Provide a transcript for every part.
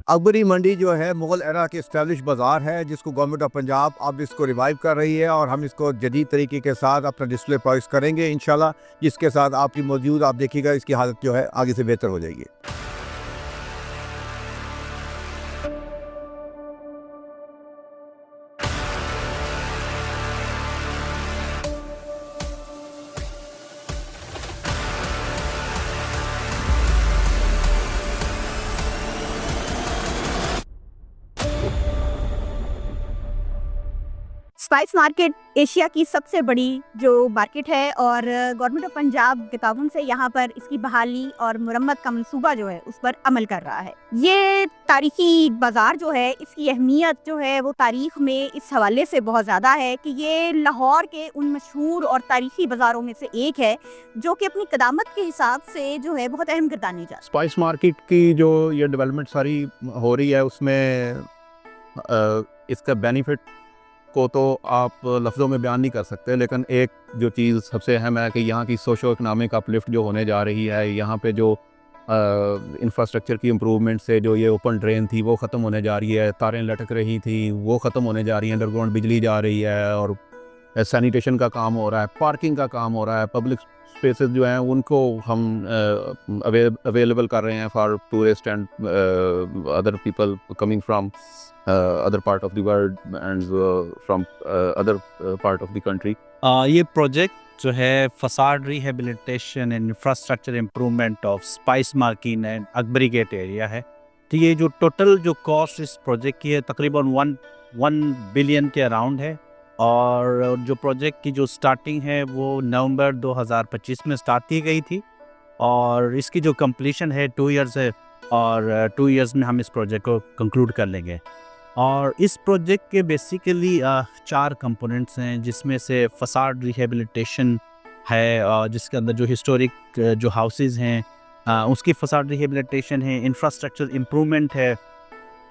अकबरी मंडी जो है मुग़ल एरा की इस्टेब्लिश बाज़ार है, जिसको गवर्नमेंट ऑफ पंजाब अब इसको रिवाइव कर रही है और हम इसको जदीद तरीके के साथ अपना डिस्प्ले प्राइस करेंगे इंशाल्लाह, जिसके साथ आपकी मौजूद आप देखिएगा इसकी हालत जो है आगे से बेहतर हो जाएगी। स्पाइस मार्केट एशिया की सबसे बड़ी जो मार्केट है और गवर्नमेंट ऑफ पंजाब के ताउन से यहाँ पर इसकी बहाली और मुरम्मत का मंसूबा जो है उस पर अमल कर रहा है। ये तारीखी बाज़ार जो है, इसकी अहमियत जो है वो तारीख में इस हवाले से बहुत ज़्यादा है कि ये लाहौर के उन मशहूर और तारीखी बाज़ारों में से एक है जो कि अपनी कदामत के हिसाब से जो है बहुत अहम किरदार निभा रहा है। स्पाइस मार्केट की जो ये डेवलपमेंट सारी हो रही है उसमें इसका बेनिफिट को तो आप लफ्ज़ों में बयान नहीं कर सकते, लेकिन एक जो चीज़ सबसे अहम है कि यहाँ की सोशो इकनॉमिक अपलिफ्ट जो होने जा रही है, यहाँ पे जो इंफ्रास्ट्रक्चर की इम्प्रूवमेंट से जो ये ओपन ड्रेन थी वो ख़त्म होने जा रही है, तारें लटक रही थी वो ख़त्म होने जा रही हैं, अंडरग्राउंड बिजली जा रही है और सैनिटेशन का काम हो रहा है, पार्किंग का काम हो रहा है, पब्लिक स्पेसेस जो हैं उनको हम अवेलेबल कर रहे हैं for tourist and other people coming from other part of the world and from other part of the country. ये प्रोजेक्ट जो है facade rehabilitation and infrastructure improvement of spice market and Akbari gate area है। तो ये जो total जो cost इस project की है तकरीबन 1 बिलियन के अराउंड है और जो प्रोजेक्ट की जो स्टार्टिंग है वो नवंबर 2025 में स्टार्ट की गई थी और इसकी जो कंप्लीशन है 2 इयर्स है और 2 इयर्स में हम इस प्रोजेक्ट को कंक्लूड कर लेंगे। और इस प्रोजेक्ट के बेसिकली 4 कंपोनेंट्स हैं, जिसमें से फसाड रिहेबिलिटेशन है जिसके अंदर जो हिस्टोरिक जो हाउसेस हैं उसकी फसाड रिहेबिलिटेशन है, इंफ्रास्ट्रक्चर इम्प्रूवमेंट है,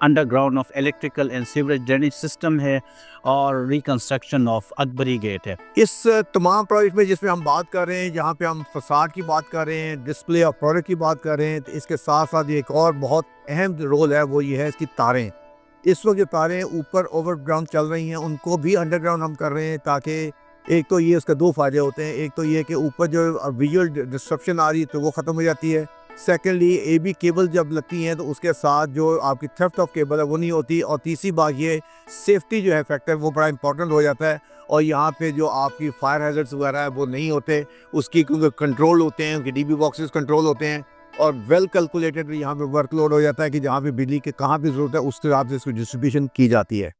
underground of electrical and sewerage drainage system है और रिकंस्ट्रक्शन ऑफ अकबरी गेट है। इस तमाम प्रोजेक्ट में जिसमें हम बात कर रहे हैं, जहाँ पे हम फसाड की बात कर रहे हैं, डिस्प्ले ऑफ प्रोडक्ट की बात कर रहे हैं, तो इसके साथ साथ एक और बहुत अहम रोल है, वो ये है इसकी तारें। इस वक्त जो तारें ऊपर ओवरग्राउंड चल रही हैं उनको भी अंडरग्राउंड हम कर रहे हैं, ताकि एक तो ये उसके 2 फ़ायदे होते हैं। एक तो ये कि ऊपर जो विजुअल डिस्ट्रप्शन आ रही है तो वो ख़त्म हो जाती है। सेकेंडली AB केबल जब लगती हैं तो उसके साथ जो आपकी थेफ्ट ऑफ केबल है वो नहीं होती। और तीसरी बात ये सेफ्टी जो है फैक्टर वो बड़ा इंपॉर्टेंट हो जाता है और यहाँ पे जो आपकी फायर हैजर्ड्स वगैरह है वो नहीं होते, उसकी क्योंकि कंट्रोल होते हैं, उनके DB बॉक्सेस कंट्रोल होते हैं और वेल कैलकुलेटेड यहाँ पे वर्कलोड हो जाता है कि जहाँ पे बिजली के कहाँ पे ज़रूरत है उस हिसाब से इसकी डिस्ट्रीब्यूशन की जाती है।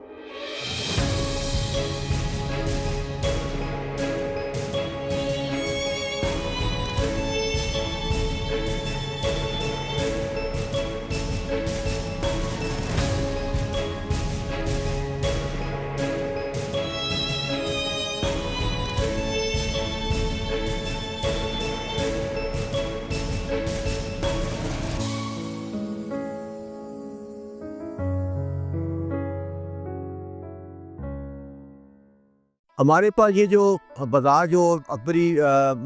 हमारे पास ये जो बाज़ार जो अकबरी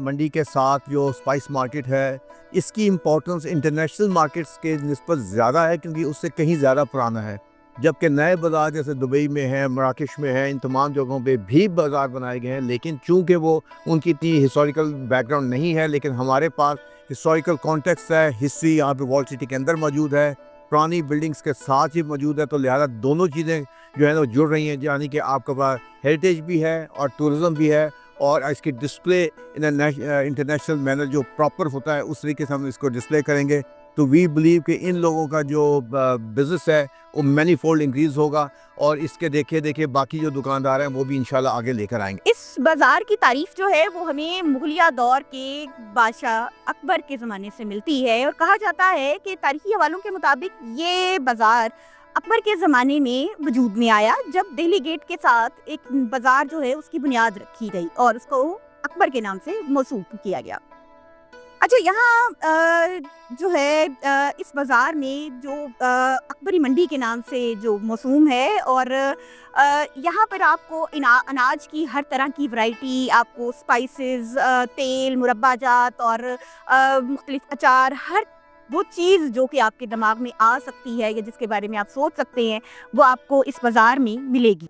मंडी के साथ जो स्पाइस मार्केट है, इसकी इम्पोर्टेंस इंटरनेशनल मार्केट्स के निस्बत ज़्यादा है क्योंकि उससे कहीं ज़्यादा पुराना है। जबकि नए बाज़ार जैसे दुबई में है, मराकश में है, इन तमाम जगहों पे भी बाज़ार बनाए गए हैं, लेकिन चूँकि वो उनकी इतनी हिस्टोरिकल बैकग्राउंड नहीं है, लेकिन हमारे पास हिस्टोरिकल कॉन्टेक्स्ट है, हिस्ट्री यहाँ पे वॉल सिटी के अंदर मौजूद है, पुरानी बिल्डिंग्स के साथ ही मौजूद है। तो लिहाजा दोनों चीज़ें जो है ना जुड़ रही हैं, यानी कि आपके पास हेरिटेज भी है और टूरिज़म भी है और इसकी डिस्प्ले इंटरनेशनल मैनर जो प्रॉपर होता है उस तरीके से हम इसको डिस्प्ले करेंगे। तो वी बिलीव कि इन लोगों का जो बिज़नेस है वो मैनी फोल्ड इंक्रीज़ होगा और इसके देखिए बाकी जो दुकानदार हैं वो भी इंशाल्लाह आगे लेकर आएंगे। इस बाज़ार की तारीफ जो है वो हमें मुगलिया दौर के बादशाह अकबर के ज़माने से मिलती है और कहा जाता है कि तारीखी हवालों के मुताबिक ये बाज़ार अकबर के ज़माने में वजूद में आया, जब दिल्ली गेट के साथ एक बाज़ार जो है उसकी बुनियाद रखी गई और उसको अकबर के नाम से मौसूफ किया गया। अच्छा, यहाँ जो है इस बाज़ार में जो अकबरी मंडी के नाम से जो मौसूम है और यहाँ पर आपको अनाज की हर तरह की वैरायटी, आपको स्पाइसेस, तेल, मुरब्बा जात और मुख्तलिफ अचार, हर वो चीज़ जो कि आपके दिमाग में आ सकती है या जिसके बारे में आप सोच सकते हैं, वो आपको इस बाज़ार में मिलेगी।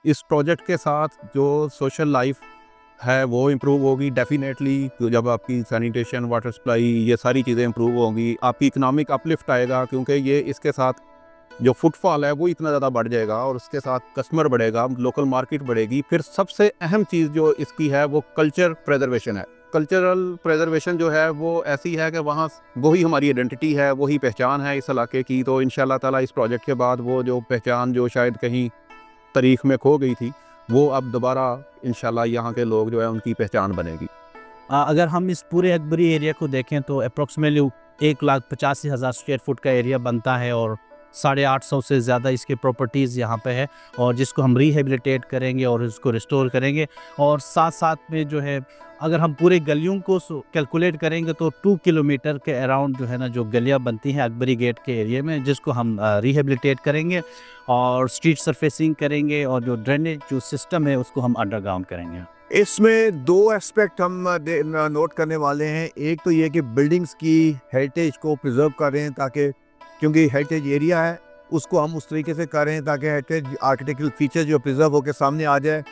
इस प्रोजेक्ट के साथ जो सोशल लाइफ है वो इम्प्रूव होगी डेफिनेटली। तो जब आपकी सैनिटेशन, वाटर सप्लाई, ये सारी चीज़ें इम्प्रूव होंगी, आपकी इकोनॉमिक अपलिफ्ट आएगा, क्योंकि ये इसके साथ जो फुटफॉल है वो इतना ज़्यादा बढ़ जाएगा और उसके साथ कस्टमर बढ़ेगा, लोकल मार्केट बढ़ेगी। फिर सबसे अहम चीज़ जो इसकी है वो कल्चर प्रेजर्वेशन है। कल्चरल प्रेजर्वेशन जो है वो ऐसी है कि वहाँ वही हमारी आइडेंटिटी है, वही पहचान है इस इलाके की। तो इंशाल्लाह ताला इस प्रोजेक्ट के बाद वो जो पहचान जो शायद कहीं तारीख में खो गई थी, वो अब दोबारा इंशाल्लाह यहाँ के लोग जो है उनकी पहचान बनेगी। अगर हम इस पूरे अकबरी एरिया को देखें तो अप्रोक्सीमेटली 1,85,000 स्क्वायर फुट का एरिया बनता है और 850 से ज़्यादा इसके प्रॉपर्टीज़ यहाँ पे है, और जिसको हम रिहेबिलिटेट करेंगे और इसको रिस्टोर करेंगे। और साथ साथ में जो है अगर हम पूरे गलियों को कैलकुलेट करेंगे तो 2 किलोमीटर के अराउंड जो है ना, जो गलियाँ बनती हैं अकबरी गेट के एरिया में, जिसको हम रिहेबिलिटेट करेंगे और स्ट्रीट सरफेसिंग करेंगे और जो ड्रेनेज जो सिस्टम है उसको हम अंडरग्राउंड करेंगे। इसमें दो एस्पेक्ट हम नोट करने वाले हैं। एक तो ये कि बिल्डिंग्स की हेरिटेज को प्रिजर्व कर रहे हैं, ताकि क्योंकि हेरिटेज एरिया है उसको हम उस तरीके से कर रहे हैं ताकि हेरिटेज आर्किटेक्चरल फीचर जो प्रिजर्व होकर सामने आ जाए।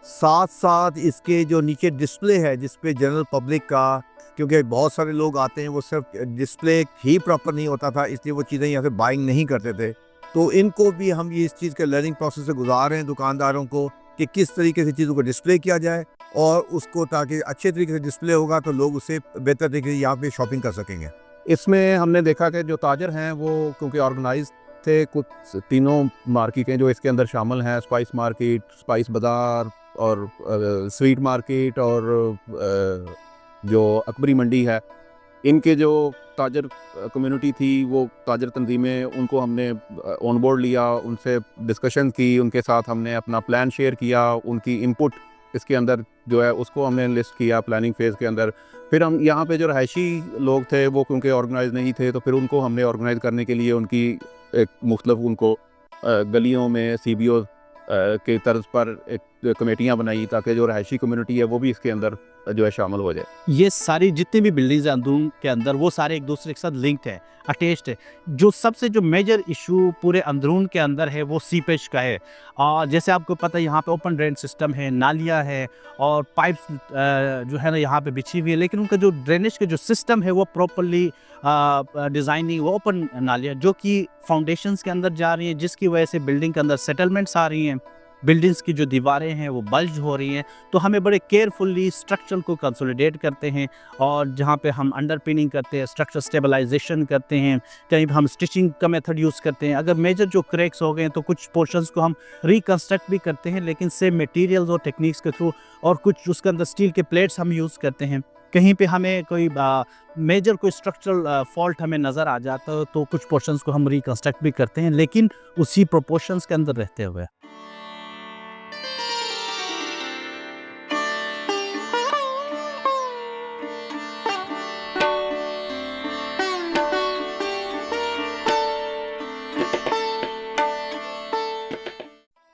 साथ साथ इसके जो नीचे डिस्प्ले है जिस पे जनरल पब्लिक का, क्योंकि बहुत सारे लोग आते हैं वो सिर्फ डिस्प्ले ही प्रॉपर नहीं होता था, इसलिए वो चीज़ें यहाँ से बाइंग नहीं करते थे। तो इनको भी हम ये इस चीज़ के लर्निंग प्रोसेस से गुजार रहे हैं दुकानदारों को कि किस तरीके से चीज़ों को डिस्प्ले किया जाए और उसको, ताकि अच्छे तरीके से डिस्प्ले होगा तो लोग उसे बेहतर तरीके से यहाँ पे शॉपिंग कर सकेंगे। इसमें हमने देखा कि जो ताजर हैं वो क्योंकि ऑर्गेनाइज थे, कुछ तीनों मार्केटें जो इसके अंदर शामिल हैं, स्पाइस मार्केट, स्पाइस बाज़ार और स्वीट मार्केट और जो अकबरी मंडी है, इनके जो ताजर कम्युनिटी थी, वो ताजर तंजीमें, उनको हमने ऑन बोर्ड लिया, उनसे डिस्कशन की, उनके साथ हमने अपना प्लान शेयर किया, उनकी इनपुट इसके अंदर जो है उसको हमने लिस्ट किया प्लानिंग फेज़ के अंदर। फिर हम यहाँ पे जो रहायशी लोग थे वो क्योंकि ऑर्गेनाइज नहीं थे, तो फिर उनको हमने ऑर्गेनाइज करने के लिए उनकी एक मुख्तलिफ उनको गलियों में CBO के तर्ज पर एक कमेटियाँ बनाई ताकि जो रहायशी कम्युनिटी है वो भी इसके अंदर जो है शामिल हो जाए। ये सारी जितनी भी बिल्डिंग्स हैं अंदरून के अंदर, वो सारे एक दूसरे के साथ लिंक्ड है, अटैच्ड है। जो सबसे जो मेजर इशू पूरे अंदरून के अंदर है वो सीपेज का है। जैसे आपको पता है यहाँ पे ओपन ड्रेन सिस्टम है, नालियाँ है और पाइप्स जो है ना यहाँ पे बिछी हुई है, लेकिन उनका जो ड्रेनेज का जो सिस्टम है वो प्रॉपरली डिज़ाइनिंग, वो ओपन नालियाँ जो कि फाउंडेशंस के अंदर जा रही हैं, जिसकी वजह से बिल्डिंग के अंदर सेटलमेंट्स आ रही हैं, बिल्डिंग्स की जो दीवारें हैं वो बल्ज हो रही हैं। तो हमें बड़े केयरफुली स्ट्रक्चर को कंसोलिडेट करते हैं और जहाँ पे हम अंडरपिनिंग करते हैं, स्ट्रक्चर स्टेबलाइजेशन करते हैं, कहीं हम स्टिचिंग का मेथड यूज़ करते हैं। अगर मेजर जो क्रैक्स हो गए हैं तो कुछ पोर्शंस को हम रिकंस्ट्रक्ट भी करते हैं, लेकिन सेम मटेरियल्स और टेक्निक्स के थ्रू, और कुछ उसके अंदर स्टील के प्लेट्स हम यूज़ करते हैं। कहीं पे हमें कोई मेजर कोई स्ट्रक्चरल फॉल्ट हमें नज़र आ जाता है तो कुछ पोर्शंस को हम रिकंस्ट्रक्ट भी करते हैं, लेकिन उसी प्रोपोर्शंस के अंदर रहते हुए।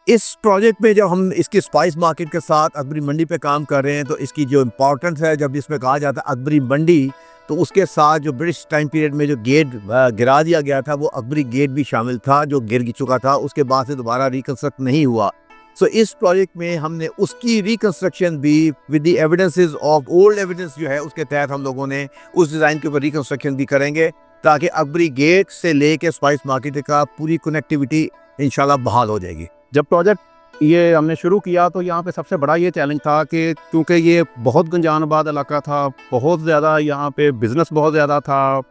इस प्रोजेक्ट में जब हम इसकी स्पाइस मार्केट के साथ अकबरी मंडी पे काम कर रहे हैं तो इसकी जो इम्पोर्टेंस है, जब इसमें कहा जाता है अकबरी मंडी, तो उसके साथ जो ब्रिटिश टाइम पीरियड में जो गेट गिरा दिया गया था वो अकबरी गेट भी शामिल था जो गिर चुका था, उसके बाद से दोबारा रिकंस्ट्रक्ट नहीं हुआ। सो इस प्रोजेक्ट में हमने उसकी रिकंस्ट्रक्शन भी with the evidences of old evidence जो है उसके तहत हम लोगों ने उस डिज़ाइन के ऊपर रिकंस्ट्रक्शन भी करेंगे ताकि अकबरी गेट से लेके स्पाइस मार्केट का पूरी कनेक्टिविटी इंशाल्लाह बहाल हो जाएगी। जब प्रोजेक्ट ये हमने शुरू किया तो यहाँ पे सबसे बड़ा ये चैलेंज था कि क्योंकि ये बहुत गंजानबाद इलाका था, बहुत ज़्यादा यहाँ पे बिज़नेस बहुत ज़्यादा था,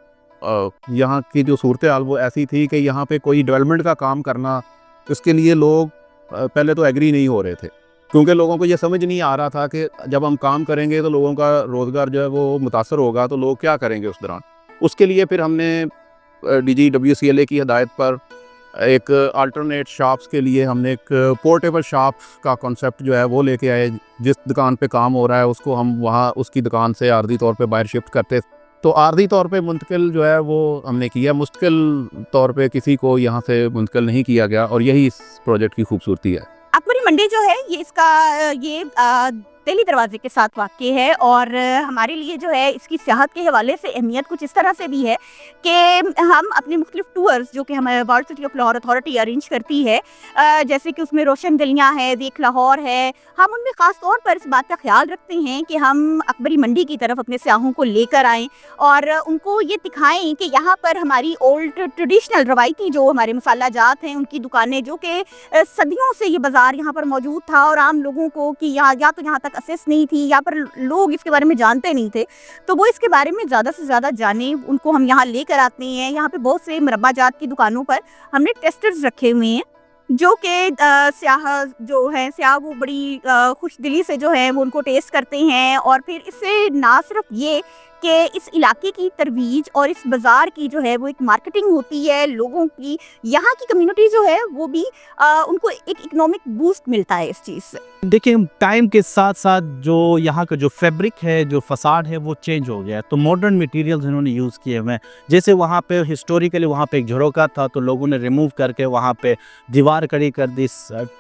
यहाँ की जो सूरत हाल वो ऐसी थी कि यहाँ पे कोई डेवलपमेंट का काम करना, उसके लिए लोग पहले तो एग्री नहीं हो रहे थे, क्योंकि लोगों को ये समझ नहीं आ रहा था कि जब हम काम करेंगे तो लोगों का रोज़गार जो है वो मुतासर होगा, तो लोग क्या करेंगे उस दौरान। उसके लिए फिर हमने DGWCLA की हिदायत पर एक अल्टरनेट शॉप्स के लिए हमने एक पोर्टेबल शॉप्स का कॉन्सेप्ट जो है वो लेके आए। जिस दुकान पे काम हो रहा है उसको हम वहाँ उसकी दुकान से आर्जी तौर पे बाहर शिफ्ट करते, तो आर्जी तौर पे मुंतकिल जो है वो हमने किया, मुस्तकिल तौर पे किसी को यहाँ से मुंतकिल नहीं किया गया, और यही इस प्रोजेक्ट की खूबसूरती है। अकबरी मंडी जो है ये इसका ये दिल्ली दरवाजे के साथ वाक़ है, और हमारे लिए जो है इसकी सियाहत के हवाले से अहमियत कुछ इस तरह से भी है कि हम अपने मुख्तलिफ टूर्स जो कि हमारे world city of Lahore authority arrange करती है, जैसे कि उसमें रोशन गलियाँ है, देख लाहौर है, हम उनमें ख़ास तौर पर इस बात का ख्याल रखते हैं कि हम अकबरी मंडी की तरफ अपने सियाहों को लेकर आएँ और उनको ये दिखाएं कि यहाँ पर हमारी ओल्ड ट्रेडिशनल रवायती जो हमारे मसाला जात हैं उनकी दुकानें, जो कि सदियों से ये बाज़ार यहाँ पर मौजूद था और आम लोगों को कि या तो यहाँ तक असेस नहीं थी या पर लोग इसके बारे में जानते नहीं थे, तो वो इसके बारे में ज़्यादा से ज़्यादा जाने, उनको हम यहाँ लेकर आते हैं। यहाँ पे बहुत से मुरब्बा जात की दुकानों पर हमने टेस्टर्स रखे हुए हैं जो कि स्याह वो बड़ी खुश दिली से जो है वो उनको टेस्ट करते हैं, और फिर इससे ना सिर्फ ये कि इस इलाके की तरवीज और इस बाज़ार की जो है वो एक मार्केटिंग होती है, लोगों की यहाँ की कम्युनिटी जो है वो भी उनको एक इकोनॉमिक बूस्ट मिलता है इस चीज़ से। देखिए, टाइम के साथ साथ जो यहाँ का जो फैब्रिक है, जो फसाड है, वो चेंज हो गया है, तो मॉडर्न मटेरियल्स इन्होंने यूज़ किए हुए हैं। जैसे वहाँ पे हिस्टोरिकली वहाँ पे एक झरोका था, तो लोगों ने रिमूव करके वहाँ पे दीवार खड़ी कर दी,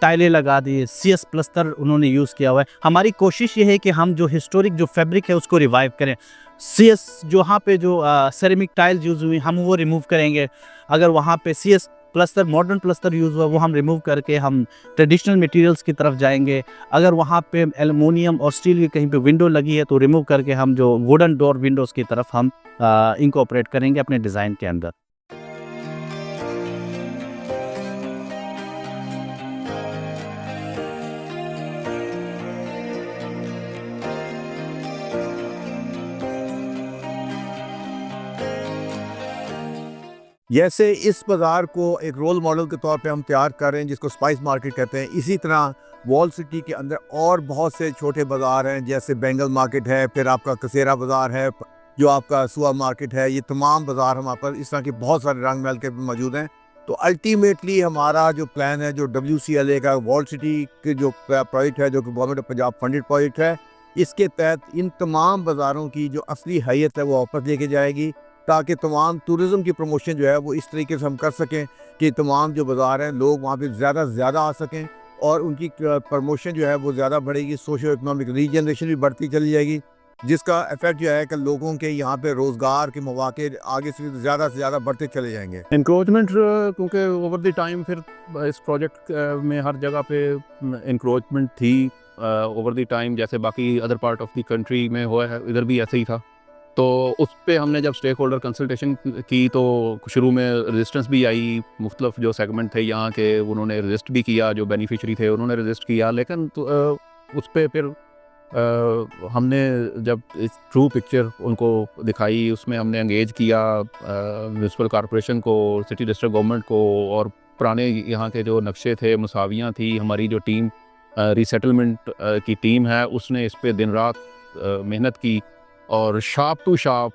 टाइलें लगा दी, CS प्लस्तर उन्होंने यूज़ किया हुआ है। हमारी कोशिश ये है कि हम जो हिस्टोरिक जो फैब्रिक है उसको रिवाइव करें। CS जो वहाँ पे जो सेरेमिक टाइल्स यूज़ हुई हम वो रिमूव करेंगे। अगर वहाँ पे CS प्लस्तर, मॉडर्न प्लस्तर यूज़ हुआ, वो हम रिमूव करके हम ट्रेडिशनल मटेरियल्स की तरफ जाएंगे। अगर वहाँ पे एल्युमिनियम और स्टील की कहीं पे विंडो लगी है तो रिमूव करके हम जो वुडन डोर विंडोज़ की तरफ हम इंकॉर्पोरेट करेंगे अपने डिज़ाइन के अंदर। जैसे इस बाज़ार को एक रोल मॉडल के तौर पे हम तैयार कर रहे हैं जिसको स्पाइस मार्केट कहते हैं, इसी तरह वॉल सिटी के अंदर और बहुत से छोटे बाज़ार हैं, जैसे बेंगल मार्केट है, फिर आपका कसेरा बाज़ार है, जो आपका सुआ मार्केट है। ये तमाम बाज़ार हमारे पास इस तरह के बहुत सारे रंग महल के मौजूद हैं। तो अल्टीमेटली हमारा जो प्लान है, जो WCLA का वॉल सिटी के जो प्रोजेक्ट है, जो कि government of Punjab funded project है, इसके तहत इन तमाम बाज़ारों की जो असली हैयत है वो वापस लेके जाएगी, ताकि तमाम टूरिज़म की प्रमोशन जो है वो इस तरीके से हम कर सकें कि तमाम जो बाज़ार हैं लोग वहाँ पे ज़्यादा से ज़्यादा आ सकें और उनकी प्रमोशन जो है वो ज़्यादा बढ़ेगी, सोशो इकनॉमिक रीजनरेशन भी बढ़ती चली जाएगी, जिसका इफेक्ट जो है कि लोगों के यहाँ पे रोज़गार के मौके आगे से ज़्यादा बढ़ते चले जाएंगे। इंक्रोचमेंट क्योंकि ओवर द टाइम फिर इस प्रोजेक्ट में हर जगह पे इंक्रोचमेंट थी ओवर द टाइम, जैसे बाकी other part of the country में हुआ है, इधर भी ऐसे ही था। तो उस पे हमने जब स्टेक होल्डर कंसल्टेशन की तो शुरू में रेजिस्टेंस भी आई, मुख्तलिफ जो सेगमेंट थे यहाँ के उन्होंने रेजिस्ट भी किया, जो बेनिफिशरी थे उन्होंने रेजिस्ट किया, लेकिन तो, उस पे फिर हमने जब इस ट्रू पिक्चर उनको दिखाई, उसमें हमने एंगेज किया म्यूनसिपल कॉरपोरेशन को, सिटी डिस्ट्रिक्ट गवर्नमेंट को, और पुराने यहाँ के जो नक्शे थे, मुसावियाँ थी, हमारी जो टीम रीसेटलमेंट की टीम है उसने इस पे दिन रात मेहनत की और शार्प टू शार्प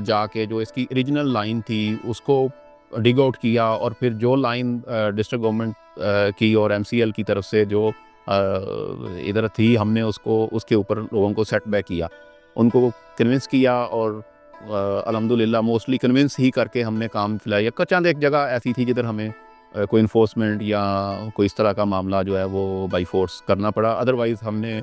जाके जो इसकी ओरिजिनल लाइन थी उसको डिग आउट किया, और फिर जो लाइन डिस्ट्रिक्ट गवर्नमेंट की और MCL की तरफ से जो इधर थी, हमने उसको उसके ऊपर लोगों को सेट बैक किया, उनको कन्विंस किया, और अल्हम्दुलिल्लाह मोस्टली कन्विंस ही करके हमने काम फिलहाल। चंद एक जगह ऐसी थी जिधर हमें कोई इन्फोर्समेंट या कोई इस तरह का मामला जो है वो बाई फोर्स करना पड़ा, अदरवाइज़ हमने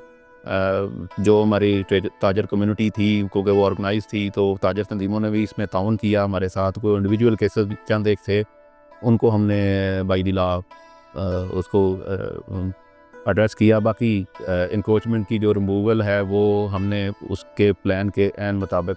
जो हमारी ताजर कम्युनिटी थी क्योंकि वो ऑर्गेनाइज थी, तो ताजर तंजीमों ने भी इसमें ताउन किया हमारे साथ। कोई इंडिविजुअल केसेस भी चंद एक थे, उनको हमने बाई द लॉ उसको एड्रेस किया। बाकी इंक्रोचमेंट की जो रिमूवल है वो हमने उसके प्लान के एन मुताबिक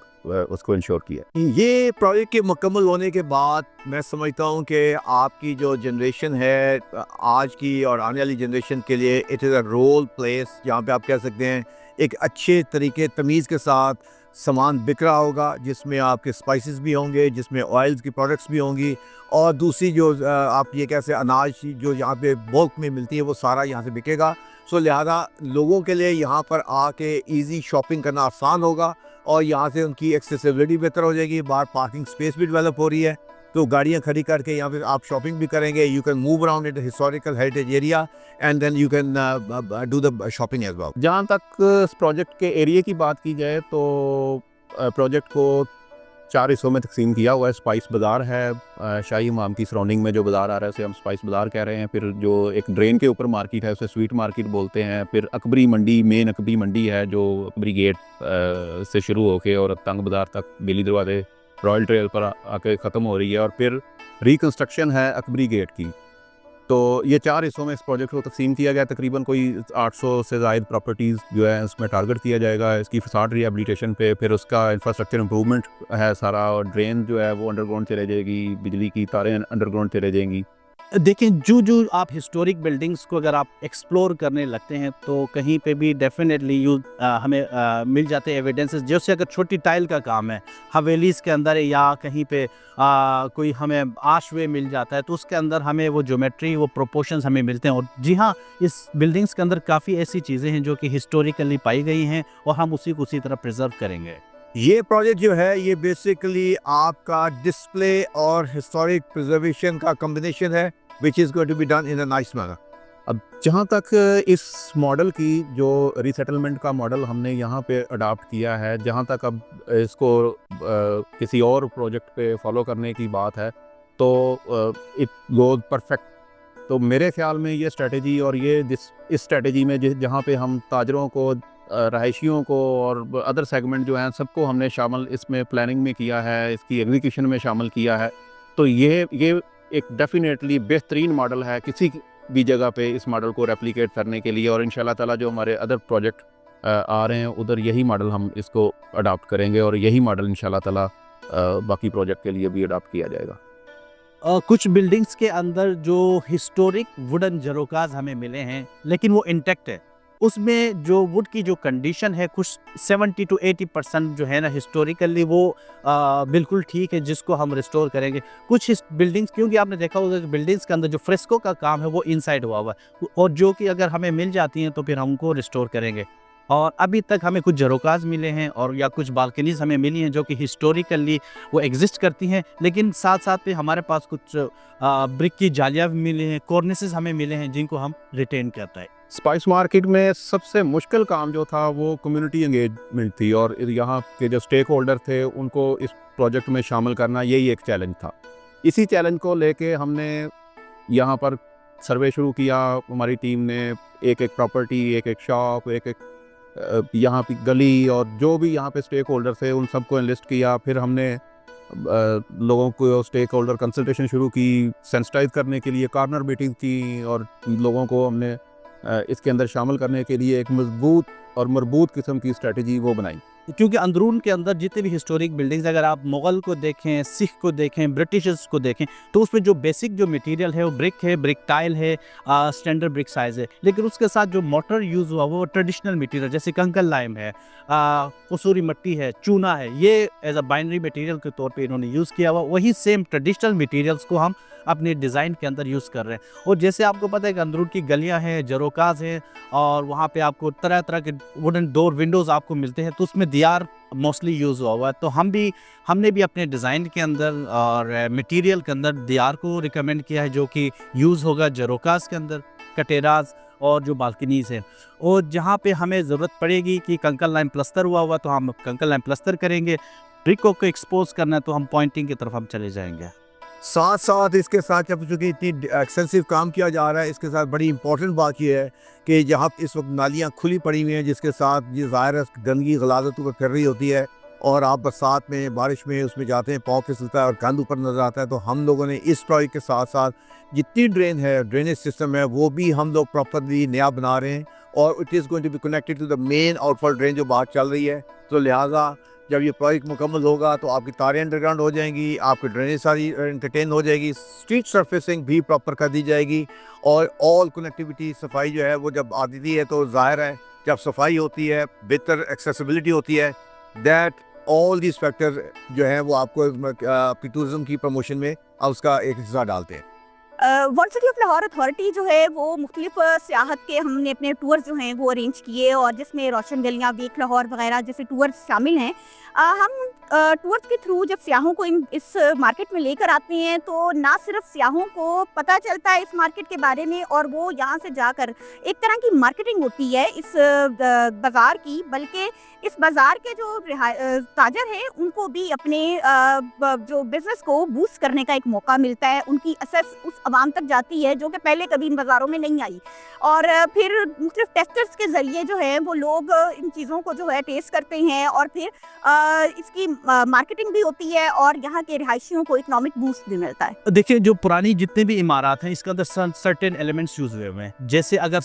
उसको इंश्योर किया। ये प्रोजेक्ट के मुकम्मल होने के बाद मैं समझता हूँ कि आपकी जो जनरेशन है आज की और आने वाली जनरेशन के लिए it is a role place, जहाँ पे आप कह सकते हैं एक अच्छे तरीके तमीज़ के साथ सामान बिक रहा होगा, जिसमें आपके स्पाइसेस भी होंगे, जिसमें ऑयल्स की प्रोडक्ट्स भी होंगी, और दूसरी जो आप ये कैसे अनाज जो यहाँ पे बल्क में मिलती है वो सारा यहाँ से बिकेगा। सो लिहाजा लोगों के लिए यहाँ पर आके इजी शॉपिंग करना आसान होगा और यहाँ से उनकी एक्सेसिबिलिटी बेहतर हो जाएगी। बाहर पार्किंग स्पेस भी डेवलप हो रही है, तो गाड़ियाँ खड़ी करके यहाँ पे आप शॉपिंग भी करेंगे। You can move around in historical heritage area and then you can do the shopping as well. जहाँ तक इस प्रोजेक्ट के एरिया की बात की जाए तो प्रोजेक्ट को 4 हिस्सों में तकसीम किया हुआ है। स्पाइस बाज़ार है, शाही इमाम की सराउंडिंग में जो बाज़ार आ रहा है उसे हम स्पाइस बाज़ार कह रहे हैं। फिर जो एक ड्रेन के ऊपर मार्केट है उसे स्वीट मार्केट बोलते हैं। फिर अकबरी मंडी, मेन अकबरी मंडी है जो अकबरी गेट से शुरू होके और तंग बाज़ार तक बिली दरवाजे रॉयल ट्रेल पर आके ख़त्म हो रही है। और फिर रिकन्स्ट्रक्शन है अकबरी गेट की। तो ये 4 हिस्सों में इस प्रोजेक्ट को तकसीम किया गया। तकरीबन कोई 800 से ज़ायद प्रॉपर्टीज़ जो है उसमें टारगेट किया जाएगा इसकी फसाड रिहेबिलिटेशन पे। फिर उसका इंफ्रास्ट्रक्चर इंप्रूवमेंट है सारा, और ड्रेन जो है वो अंडरग्राउंड चले जाएगी, बिजली की तारें अंडरग्राउंड चले जाएंगी। देखिए, जो आप हिस्टोरिक बिल्डिंग्स को अगर आप एक्सप्लोर करने लगते हैं तो कहीं पे भी डेफिनेटली हमें मिल जाते हैं एविडेंसेस। जैसे अगर छोटी टाइल का काम है हवेलीज़ के अंदर या कहीं पे कोई हमें आर्चवे मिल जाता है तो उसके अंदर हमें वो ज्योमेट्री, वो प्रोपोर्शंस हमें मिलते हैं। और जी हाँ, इस बिल्डिंग्स के अंदर काफ़ी ऐसी चीज़ें हैं जो कि हिस्टोरिकली पाई गई हैं और हम उसी को उसी तरह प्रिजर्व करेंगे। ये प्रोजेक्ट जो है ये बेसिकली आपका डिस्प्ले और हिस्टोरिक प्रिजर्वेशन का कॉम्बिनेशन है, which is going to be done in a nice manner. अब जहाँ तक इस मॉडल की जो रीसेटलमेंट का मॉडल हमने यहाँ पे अडॉप्ट किया है, जहाँ तक अब इसको किसी और प्रोजेक्ट पे फॉलो करने की बात है तो इट गोज परफेक्ट। तो मेरे ख्याल में ये स्ट्रेटजी और ये इस स्ट्रेटजी में जहाँ पे हम ताजरों को, रहायशियों को और अदर सेगमेंट जो हैं सबको हमने शामिल इसमें प्लानिंग में किया है, इसकी एग्जीक्यूशन में शामिल किया है। तो ये एक डेफिनेटली बेहतरीन मॉडल है किसी भी जगह पे इस मॉडल को रेप्लिकेट करने के लिए। और इंशाल्लाह ताला जो हमारे अदर प्रोजेक्ट आ रहे हैं उधर यही मॉडल हम इसको अडॉप्ट करेंगे और यही मॉडल इंशाल्लाह ताला बाकी प्रोजेक्ट के लिए भी अडॉप्ट किया जाएगा। कुछ बिल्डिंग्स के अंदर जो हिस्टोरिक वुडन जरोकाज हमें मिले हैं लेकिन वो इंटैक्ट है। उसमें जो वुड की जो कंडीशन है कुछ 70 to 80% जो है ना हिस्टोरिकली वो बिल्कुल ठीक है, जिसको हम रिस्टोर करेंगे। कुछ बिल्डिंग्स, क्योंकि आपने देखा होगा कि बिल्डिंग्स के अंदर जो फ्रेस्को का काम है वो इनसाइड हुआ हुआ है और जो कि अगर हमें मिल जाती हैं तो फिर हम उनको रिस्टोर करेंगे। और अभी तक हमें कुछ जरोकाज मिले हैं और या कुछ बालकनीज हमें मिली हैं जो कि हिस्टोरिकली वो एग्जिस्ट करती हैं, लेकिन साथ साथ में हमारे पास कुछ ब्रिक की जालियाँ भी मिली हैं, कॉर्निसेस हमें मिले हैं जिनको हम रिटेन करता है। स्पाइस मार्केट में सबसे मुश्किल काम जो था वो कम्युनिटी एंगेजमेंट थी और यहाँ के जो स्टेक होल्डर थे उनको इस प्रोजेक्ट में शामिल करना यही एक चैलेंज था। इसी चैलेंज को लेके हमने यहाँ पर सर्वे शुरू किया। हमारी टीम ने एक एक प्रॉपर्टी, एक एक शॉप, एक एक यहाँ की गली और जो भी यहाँ पे स्टेक होल्डर थे उन सबको एनलिस्ट किया। फिर हमने लोगों को स्टेक होल्डर कंसल्टेशन शुरू की, सेंसिटाइज करने के लिए कॉर्नर मीटिंग की और लोगों को हमने इसके अंदर शामिल करने के लिए एक मजबूत और मरबूत किस्म की स्ट्रेटजी वो बनाई। क्योंकि अंदरून के अंदर जितने भी हिस्टोरिक बिल्डिंग्स, अगर आप मुग़ल को देखें, सिख को देखें, ब्रिटिशर्स को देखें, तो उसमें जो बेसिक जो मटेरियल है वो ब्रिक है, ब्रिक टाइल है, स्टैंडर्ड ब्रिक साइज़ है। लेकिन उसके साथ जो मोटर यूज़ हुआ वो ट्रेडिशनल मटेरियल जैसे कंकल लाइम है, कसूरी मिट्टी है, चूना है, ये एज अ बाइनरी मटेरियल के तौर पे इन्होंने यूज़ किया हुआ। वही सेम ट्रेडिशनल मटेरियल्स को हम अपने डिज़ाइन के अंदर यूज़ कर रहे हैं। और जैसे आपको पता है कि अंदरून की गलियाँ हैं, जरोकाज हैं और वहाँ पे आपको तरह तरह के वुडन डोर विंडोज़ आपको मिलते हैं, तो उसमें दियार मोस्टली यूज़ हुआ है। तो हमने भी अपने डिज़ाइन के अंदर और मटेरियल के अंदर दियार को रिकमेंड किया है जो कि यूज़ होगा जरोकाज के अंदर, कटेराज और जो बालकनीज़ हैं। और जहाँ पे हमें ज़रूरत पड़ेगी कि कंकल लाइम प्लस्तर हुआ तो हम कंकल लाइम प्लस्तर करेंगे। ब्रिकों को एक्सपोज करना है तो हम पॉइंटिंग की तरफ हम चले जाएंगे। साथ साथ इसके साथ जब चूँकि इतनी एक्सटेंसिव काम किया जा रहा है, इसके साथ बड़ी इंपॉर्टेंट बात यह है कि जहाँ इस वक्त नालियाँ खुली पड़ी हुई हैं जिसके साथ ये ज़ाहिर है गंदगी गलाजतों पर फिर रही होती है और आप बरसात में, बारिश में उसमें जाते हैं, पाँव फिसलता है और गंद ऊपर नज़र आता है। तो हम लोगों ने इस प्रोजेक्ट के साथ साथ जितनी ड्रेन है, ड्रेनेज सिस्टम है, वो भी हम लोग प्रॉपरली नया बना रहे हैं और it is going to be connected to the main outfall drain जो बाहर चल रही है। तो लिहाजा जब ये प्रोजेक्ट मुकम्मल होगा तो आपकी तारें अंडरग्राउंड हो जाएंगी, आपकी ड्रेनेज सारी एंटरटेन हो जाएगी, स्ट्रीट सरफेसिंग भी प्रॉपर कर दी जाएगी और ऑल कनेक्टिविटी, सफाई जो है वो जब आती है तो ज़ाहिर है जब सफाई होती है, बेहतर एक्सेसिबिलिटी होती है दैट ऑल दिस फैक्टर जो है वो आपको आपकी टूरिज्म की प्रमोशन में उसका एक हिस्सा डालते हैं। World city of Lahore authority जो है वो मुख्तलिफ सियाहत के हमने अपने टूर्स जो हैं वो अरेंज किए और जिसमें रोशन गलियाँ, वेक लाहौर वगैरह जैसे टूर्स शामिल हैं। हम टूर्स के थ्रू जब सियाहों को इस मार्केट में लेकर आते हैं तो ना सिर्फ सियाहों को पता चलता है इस मार्केट के बारे में और वो यहाँ से जाकर एक तरह की मार्केटिंग होती है इस बाज़ार की, बल्कि इस बाज़ार के जो ताजर हैं उनको भी अपने जो बिज़नेस को बूस्ट करने का एक मौका मिलता है। उनकी असेस उस आवाम तक जाती है जो कि पहले कभी इन बाज़ारों में नहीं आई और फिर मुख्तलिफ टेस्टर्स के ज़रिए जो है वो लोग इन चीज़ों को जो है टेस्ट करते हैं और फिर इसकी मार्केटिंग भी होती है और यहाँ के रिहायशियों को इकोनॉमिक बूस्ट भी मिलता है। देखिए जो पुरानी जितने भी इमारत हैं इसके अंदर सर्टेन एलिमेंट्स यूज़ हुए हैं, जैसे अगर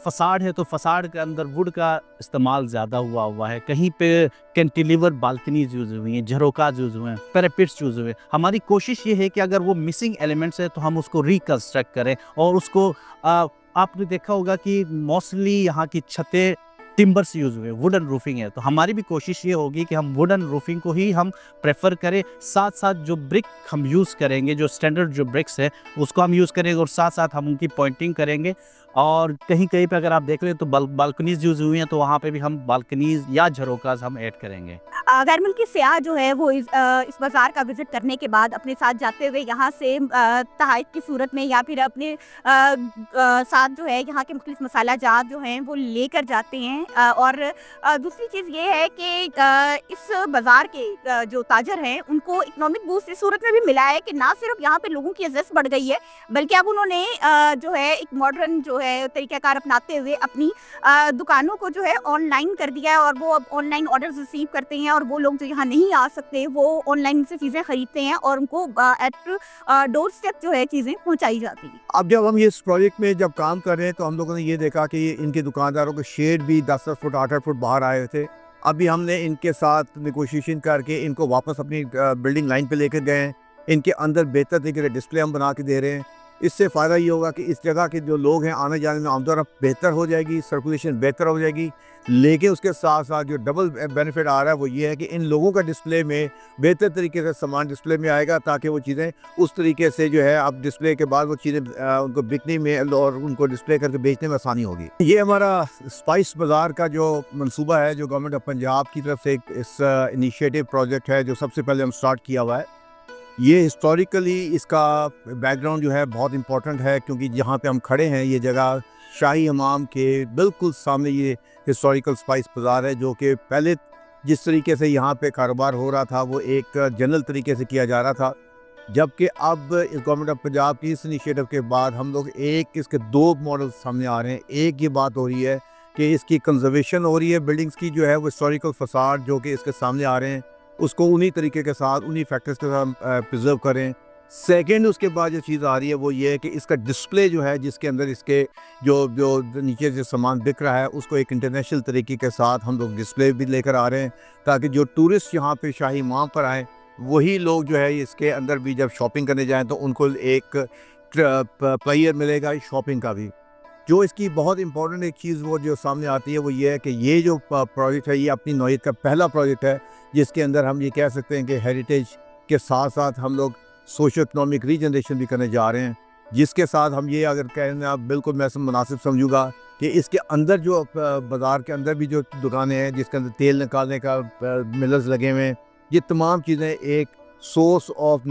फसाड है तो फसाड के अंदर वुड का इस्तेमाल ज़्यादा हुआ है, कहीं पे कैंटिलीवर बालकनीज यूज़ हुई हैं, झरोकाज यूज़ हुए हैं, पैरापेट्स यूज़ हुए हैं। हमारी कोशिश ये है कि अगर वो मिसिंग एलिमेंट्स है तो हम उसको रिकंस्ट्रक्ट करें और उसको आपने देखा होगा कि मोस्टली यहाँ की छतें टिम्बर से यूज़ हुए, वुडन रूफिंग है, तो हमारी भी कोशिश ये होगी कि हम वुडन रूफिंग को ही हम प्रेफर करें। साथ साथ जो ब्रिक हम यूज़ करेंगे, जो स्टैंडर्ड जो ब्रिक्स है उसको हम यूज़ करेंगे और साथ साथ हम उनकी पॉइंटिंग करेंगे। और कहीं कहीं पे अगर आप देख लें तो बालकनीज यूज़ हुई हैं तो वहाँ पे भी हम बालकनीज या झरोकाज हम ऐड करेंगे। गैर मुल्की सियाह जो है वो इस बाज़ार का विज़िट करने के बाद अपने साथ जाते हुए यहाँ से तहाइफ की सूरत में या फिर अपने साथ जो है यहाँ के मुख्तलिफ मसाला जात जो हैं वो लेकर जाते हैं। और दूसरी चीज़ ये है कि इस बाज़ार के जो ताजर हैं उनको इकोनॉमिक बूस्ट इस सूरत में भी मिला है कि ना सिर्फ यहाँ पे लोगों की इज़्ज़त बढ़ गई है बल्कि अब उन्होंने जो है एक मॉडर्न जो है तरीक़ाकार अपनाते हुए अपनी दुकानों को जो है ऑनलाइन कर दिया है और वो अब ऑनलाइन ऑर्डर्स रिसीव करते हैं और वो लोग जो यहाँ नहीं आ सकते वो ऑनलाइन से चीज़ें खरीदते हैं और उनको एट डोर स्टेप जो है चीज़ें पहुँचाई जाती हैं। अब जब हम ये इस प्रोजेक्ट में जब काम कर रहे हैं तो हम लोगों ने ये देखा कि इनके दुकानदारों के शेड भी 10-10 फुट 8-8 फुट बाहर आए थे। अभी हमने इनके साथ नेगोशिएशन करके इनको वापस अपनी बिल्डिंग लाइन पे लेकर गए हैं। इनके अंदर बेहतर तरीके से डिस्प्ले हम बना के दे रहे हैं। इससे फ़ायदा ये होगा कि इस जगह के जो लोग हैं आने जाने में आमदोरफ्त बेहतर हो जाएगी, सर्कुलेशन बेहतर हो जाएगी। लेकिन उसके साथ साथ जो डबल बेनिफिट आ रहा है वो ये है कि इन लोगों का डिस्प्ले में बेहतर तरीके से सामान डिस्प्ले में आएगा ताकि वो चीज़ें उस तरीके से जो है अब डिस्प्ले के बाद वो चीज़ें उनको बिकने में और उनको डिस्प्ले करके बेचने में आसानी होगी। ये हमारा स्पाइस बाज़ार का जो मंसूबा है जो गवर्नमेंट ऑफ पंजाब की तरफ से एक इस इनिशिएटिव प्रोजेक्ट है जो सबसे पहले हम स्टार्ट किया हुआ है। ये हिस्टोरिकली इसका बैकग्राउंड जो है बहुत इम्पोर्टेंट है क्योंकि जहाँ पे हम खड़े हैं ये जगह शाही हमाम के बिल्कुल सामने ये हिस्टोरिकल स्पाइस बाज़ार है जो कि पहले जिस तरीके से यहाँ पे कारोबार हो रहा था वो एक जनरल तरीके से किया जा रहा था, जबकि अब इस गवर्नमेंट ऑफ पंजाब की इस इनिशिएटिव के बाद हम लोग इसके 2 मॉडल सामने आ रहे हैं। एक ये बात हो रही है कि इसकी कंजर्वेशन हो रही है बिल्डिंग्स की जो है वो हिस्टोरिकल फसाड जो कि इसके सामने आ रहे हैं उसको उन्हीं तरीके के साथ उन्हीं फैक्टर्स के साथ प्रिजर्व करें। सेकंड उसके बाद जो चीज़ आ रही है वो ये है कि इसका डिस्प्ले जो है जिसके अंदर इसके जो नीचे जो सामान बिक रहा है उसको एक इंटरनेशनल तरीके के साथ हम लोग डिस्प्ले भी लेकर आ रहे हैं ताकि जो टूरिस्ट यहाँ पे शाही माम पर आए वही लोग जो है इसके अंदर भी जब शॉपिंग करने जाएँ तो उनको एक प्लेयर मिलेगा शॉपिंग का भी। जो इसकी बहुत इंपॉर्टेंट एक चीज़ वो जो सामने आती है वो ये है कि ये जो प्रोजेक्ट है ये अपनी नौइयत का पहला प्रोजेक्ट है जिसके अंदर हम ये कह सकते हैं कि हेरिटेज के साथ साथ हम लोग सोशो इकनॉमिक रीजनरेशन भी करने जा रहे हैं, जिसके साथ हम ये अगर कहना आप बिल्कुल मैं मुनासिब समझूंगा कि इसके अंदर जो बाज़ार के अंदर भी जो दुकानें हैं जिसके अंदर तेल निकालने का मिलर्स लगे हुए हैं, ये तमाम चीज़ें एक सोर्स ऑफ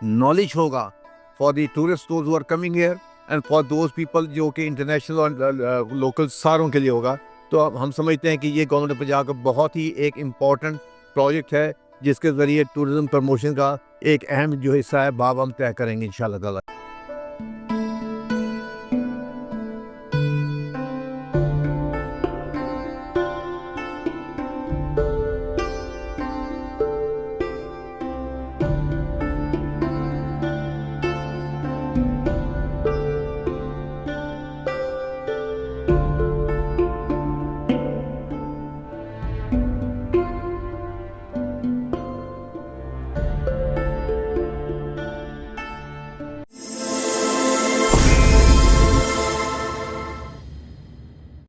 नॉलेज होगा for the tourist those who are coming here and for those people जो कि इंटरनेशनल और लोकल सारों के लिए होगा। तो अब हम समझते हैं कि ये गवर्नमेंट ऑफ पंजाब का बहुत ही एक इम्पॉर्टेंट प्रोजेक्ट है जिसके ज़रिए टूरिज़्म प्रमोशन का एक अहम जो हिस्सा है बाब हम तय करेंगे इंशाअल्लाह ताला।